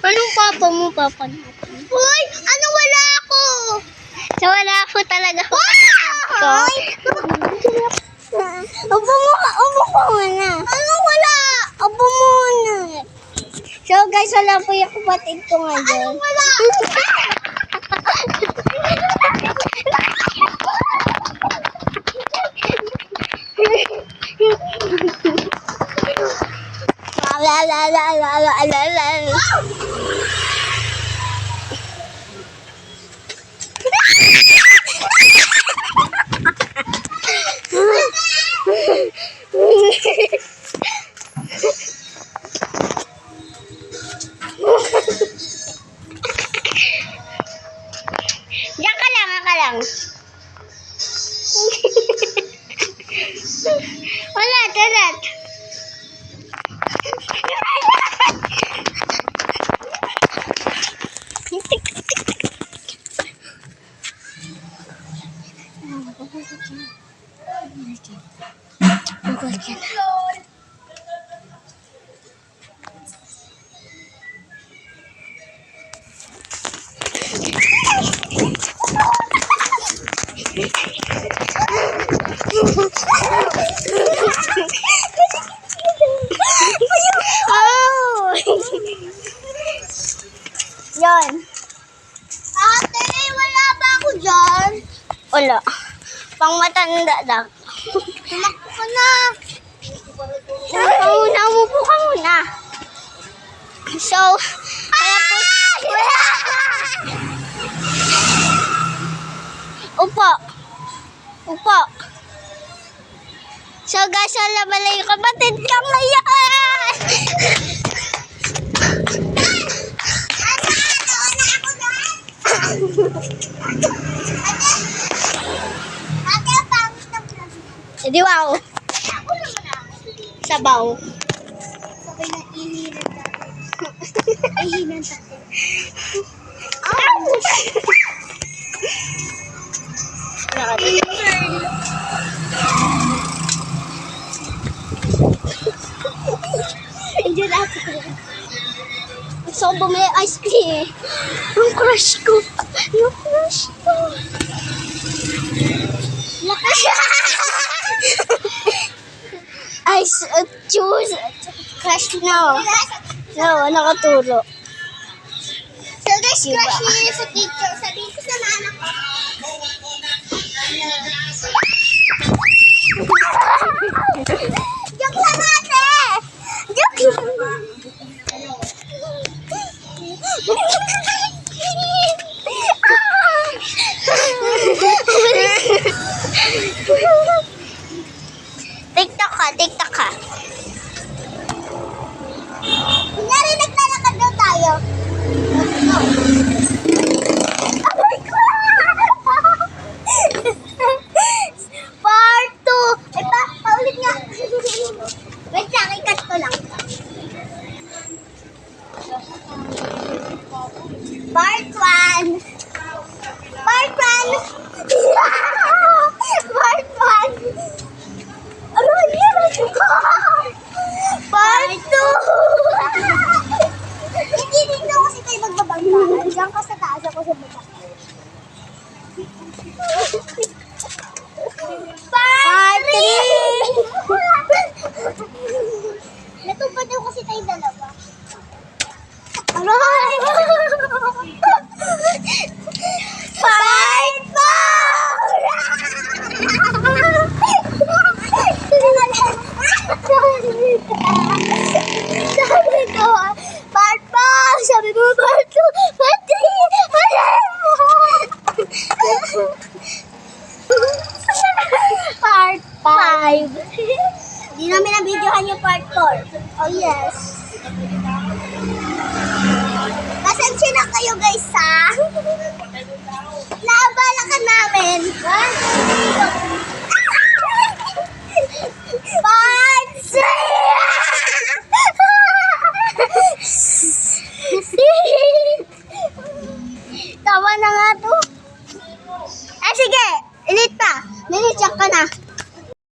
Anong papa mo, papa natin? Uy! Ano wala ako? So, wala ako talaga. Wow! Upo ko muna. Ano wala? Upo muna. So, guys, wala po yung kapatid ko ngayon. Anong wala? La la la la la la la. Diyan ka lang. Wala, tarat. Yan. Ate, wala ba ako dyan? Wala. Pang matanda lang. Tumakbo ka na. Umupo ka muna. So, kaya po, wala. Upo. So guys, wala pala yung kapatid ka ngayon. Edi wow. Sabaw. Sabay na ihinan tayo. Andiyan ako. Gusto ko bumili ice cream. Yung crush ko. Ice juice. Crush no. No, nakaturo. So guys, crush niya sa teacher. Sabihin ko sa anak ko. Joke lang ate! Joke lang! TikTok ka. Kunyari naglalakad daw tayo. Part 2. Ay pa, paulit nga. Wait lang, ikat ko lang. Part 1. Part 1. Part 2. Hindi dito kasi tayo magbabanggaan. Diyan ka sa taas, ako sa baba. Part 3. Natupad daw kasi tayo dalawa. Aray! Part 4! Sabi mo, part 2, part 3, part 5. Hindi namin na-videohan yung part 4. Oh yes. Pasensya na kayo guys ha. Naabala ka namin. Part 6.